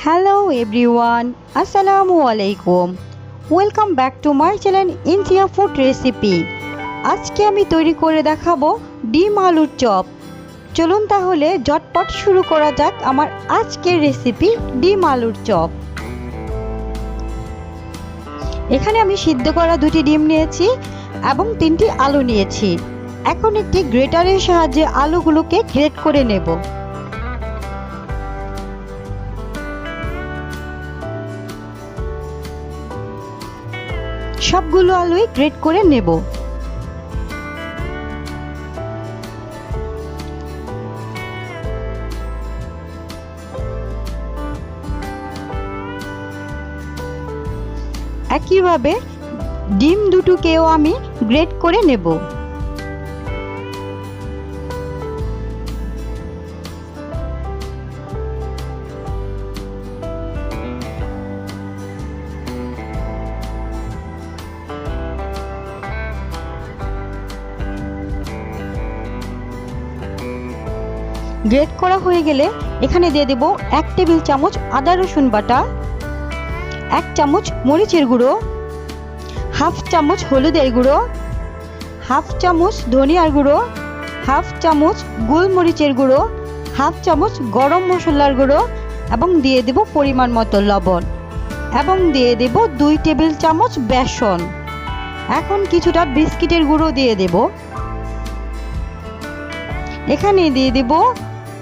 Hello everyone, Assalamu alaikum. Welcome back to my channel Insia food recipe. আজকে আমি তৈরি করে দেখাবো ডিম আলুর চপ। চলুন তাহলে ঝটপট শুরু করা যাক আমার আজকের রেসিপি ডিম আলুর চপ। এখানে আমি সিদ্ধ করা দুটি ডিম নিয়েছি এবং তিনটি আলু নিয়েছি। এখন একটি গ্রেটারের সাহায্যে আলুগুলোকে গ্রেট করে নেব। সবগুলো আলুই গ্রেট করে নেব। একইভাবে ডিম দুটোকেও আমি গ্রেট করে নেব। গ্রেট করা হয়ে গেলে এখানে দিয়ে দেব 1 টেবিল চামচ আদা রসুন বাটা, 1 চামচ মরিচের গুঁড়ো, হাফ চামচ হলুদের গুঁড়ো, হাফ চামচ ধনিয়ার গুঁড়ো, হাফ চামচ গোলমরিচের গুঁড়ো, হাফ চামচ গরম মশলার গুঁড়ো এবং দিয়ে দেব পরিমাণ মতো লবণ এবং দিয়ে দেব 2 টেবিল চামচ বেসন। এখন কিছুটা বিস্কিটের গুঁড়ো দিয়ে দেব। এখানে দিয়ে দেব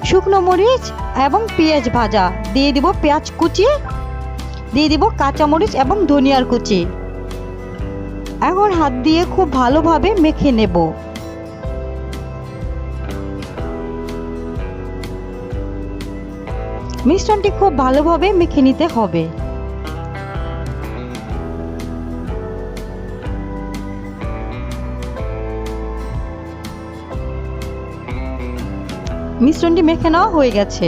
শুকনো মরিচ এবং পেঁয়াজ ভাজা, দিয়ে দেব পেঁয়াজ কুচি, দিয়ে দেব কাঁচামরিচ এবং ধনিয়ার কুচি। এখন হাত দিয়ে খুব ভালোভাবে মেখে নেব। মিশ্রণটি খুব ভালোভাবে মেখে নিতে হবে। মিশ্রণটি মেখে নেওয়া হয়ে গেছে।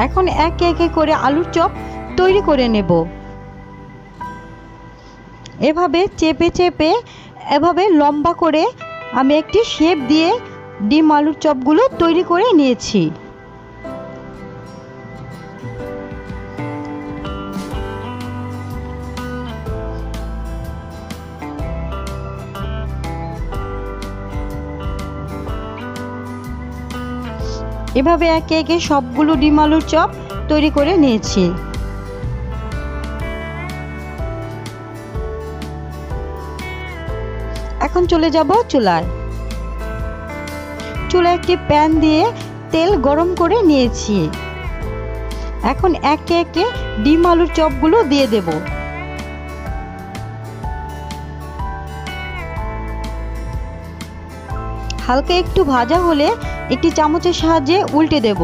এখন একে একে করে আলুর চপ তৈরি করে নেব। এভাবে চেপে চেপে এভাবে লম্বা করে আমি একটি শেপ দিয়ে ডিম আলুর চপগুলো তৈরি করে নিয়েছি। এভাবে একে একে সবগুলো ডিম আলুর চপ তৈরি করে নিয়েছি। এখন চলে যাব চুলায়। চুলায় একটি প্যান দিয়ে তেল গরম করে নিয়েছি। এখন একে একে ডিম আলুর চপগুলো দিয়ে দেব। হালকা একটু ভাজা হলে একটি চামচের সাহায্যে উল্টে দেব।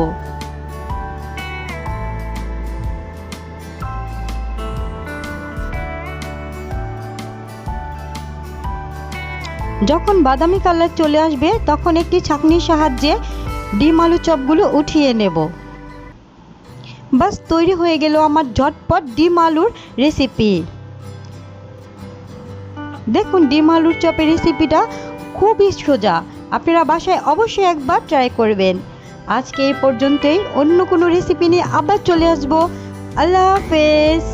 যখন বাদামি কালার চলে আসবে তখন একটি ছাঁকনির সাহায্যে ডিম আলু চপগুলো উঠিয়ে নেব। বাস তৈরি হয়ে গেল আমার ঝটপট ডিম আলুর রেসিপি। দেখুন ডিম আলুর চপের রেসিপিটা খুবই সোজা, আপনারা বাসায় অবশ্যই একবার ট্রাই করবেন। আজকে এই পর্যন্তই, অন্য কোনো রেসিপি নিয়ে আবার চলে আসবো। আল্লাহ হাফেজ।